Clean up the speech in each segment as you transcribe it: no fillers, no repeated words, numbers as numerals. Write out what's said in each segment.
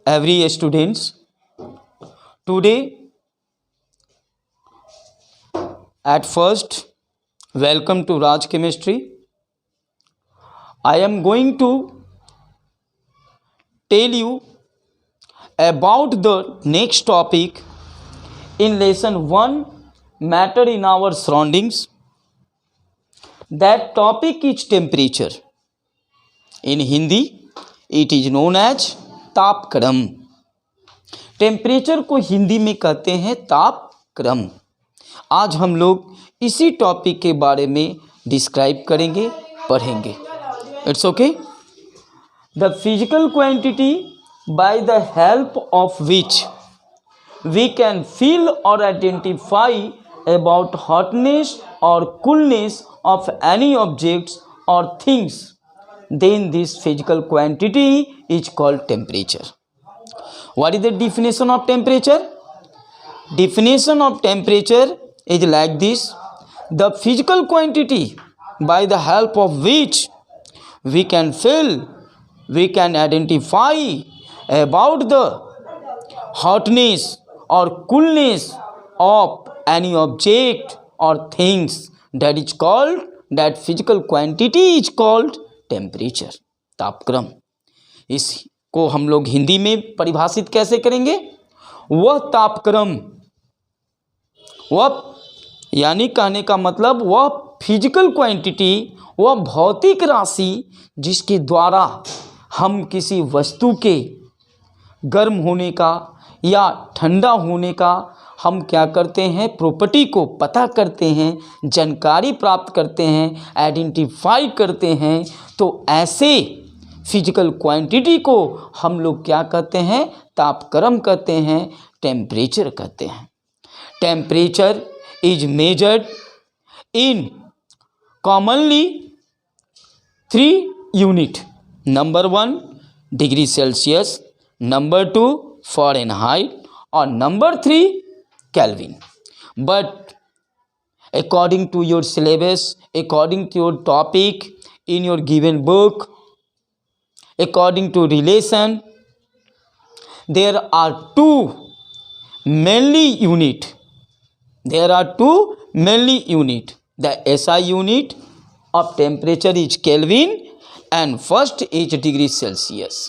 every students. Today, at first, welcome to Raj Chemistry. I am going to tell you about the next topic in lesson 1, matter in our surroundings. That topic is temperature. In Hindi, it is known as तापक्रम. Temperature को हिंदी में कहते हैं तापक्रम. आज हम लोग इसी टॉपिक के बारे में डिस्क्राइब करेंगे, पढ़ेंगे. It's okay. The physical quantity by the help of which we can feel और आइडेंटिफाई अबाउट हॉटनेस और कूलनेस ऑफ एनी ऑब्जेक्ट्स और things, then this physical quantity is called temperature. What is the definition of temperature? Definition of temperature is like this: the physical quantity by the help of which we can feel, we can identify about the hotness or coolness of any object or things, that is called, that physical quantity is called temperature, तापक्रम. इसको हम लोग हिंदी में परिभाषित कैसे करेंगे? वह तापक्रम, वह यानी कहने का मतलब वह फिजिकल क्वांटिटी, वह भौतिक राशि जिसके द्वारा हम किसी वस्तु के गर्म होने का या ठंडा होने का हम क्या करते हैं, प्रॉपर्टी को पता करते हैं, जानकारी प्राप्त करते हैं, आइडेंटिफाई करते हैं. तो ऐसे फिजिकल क्वांटिटी को हम लोग क्या कहते हैं? तापक्रम कहते हैं, टेम्परेचर कहते हैं. Temperature is measured in commonly 3 unit. Number 1 degree Celsius, number 2 Fahrenheit और number 3 Kelvin. But according to your syllabus, according to your topic in your given book, according to relation, there are two mainly unit. There are two mainly unit. The SI unit of temperature is Kelvin and first is degree Celsius.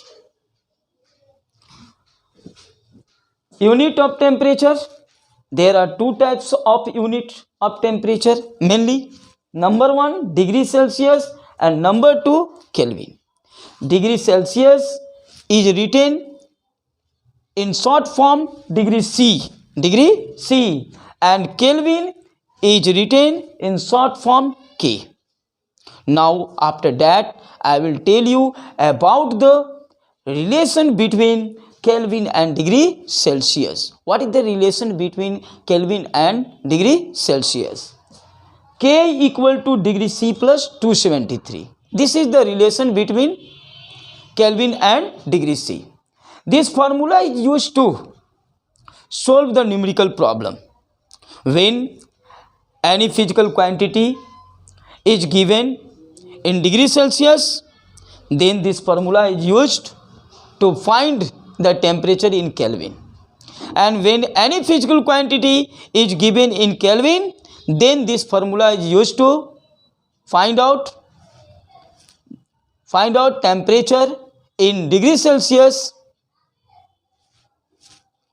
Unit of temperature. There are two types of unit of temperature mainly. Number 1 degree Celsius and number 2 Kelvin. Degree Celsius is written in short form degree C, and Kelvin is written in short form K. Now after that I will tell you about the relation between Kelvin and degree Celsius. What is the relation between Kelvin and degree Celsius? K equal to degree C plus 273. This is the relation between Kelvin and degree C. This formula is used to solve the numerical problem. When any physical quantity is given in degree Celsius, then this formula is used to find the temperature in Kelvin. And when any physical quantity is given in Kelvin, then this formula is used to find out temperature in degree Celsius.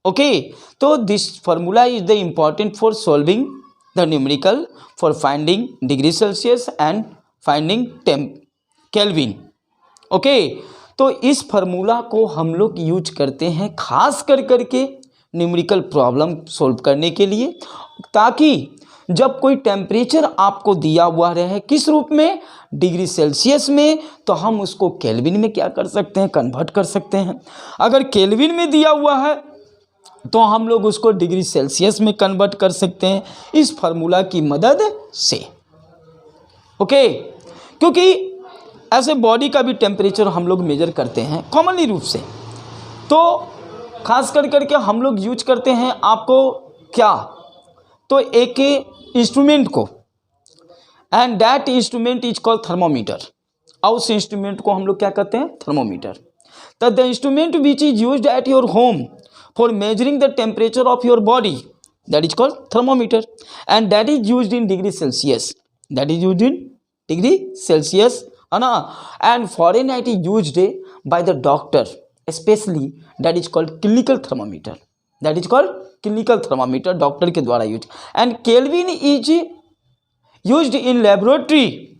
Okay, so this formula is the important for solving the numerical, for finding degree Celsius and finding Kelvin. Okay, तो इस formula को हम लोग use करते हैं खास करके numerical problem solve करने के लिए, ताकि जब कोई टेम्परेचर आपको दिया हुआ रहे किस रूप में, डिग्री सेल्सियस में, तो हम उसको केल्विन में क्या कर सकते हैं, कन्वर्ट कर सकते हैं. अगर केल्विन में दिया हुआ है तो हम लोग उसको डिग्री सेल्सियस में कन्वर्ट कर सकते हैं इस फार्मूला की मदद से. ओके, क्योंकि ऐसे बॉडी का भी टेम्परेचर हम लोग मेजर करते हैं कॉमनली रूप से, तो खास करके हम लोग यूज करते हैं आपको क्या, तो एक इंस्ट्रूमेंट को, and that instrument is called thermometer. और उस इंस्ट्रूमेंट को हम लोग क्या कहते हैं, thermometer. the instrument which is used at your home for measuring the temperature of your body, that is called thermometer, and that is used in degree Celsius, that is used in degree Celsius, है ना. And foreign it is used by the doctor, especially that is called clinical thermometer, that is called clinical thermometer, doctor के द्वारा use. And Kelvin is used in laboratory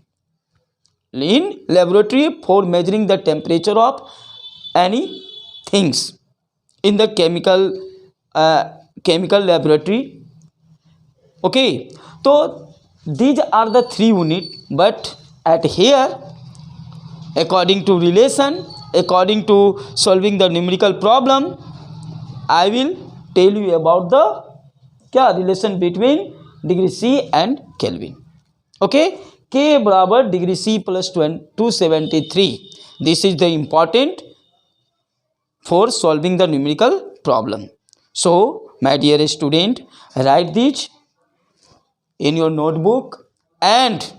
for measuring the temperature of any things in the chemical laboratory. Okay, so these are the three unit, but at here according to relation, according to solving the numerical problem, I will tell you about the क्या relation between degree C and Kelvin. Okay, K बराबर degree C plus 273. This is the important for solving the numerical problem. So my dear student, write this in your notebook and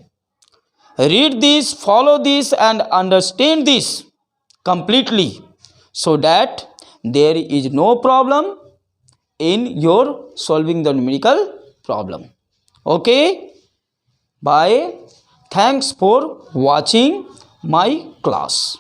read this, follow this and understand this completely, so that there is no problem in your solving the numerical problem. Okay, bye. Thanks for watching my class.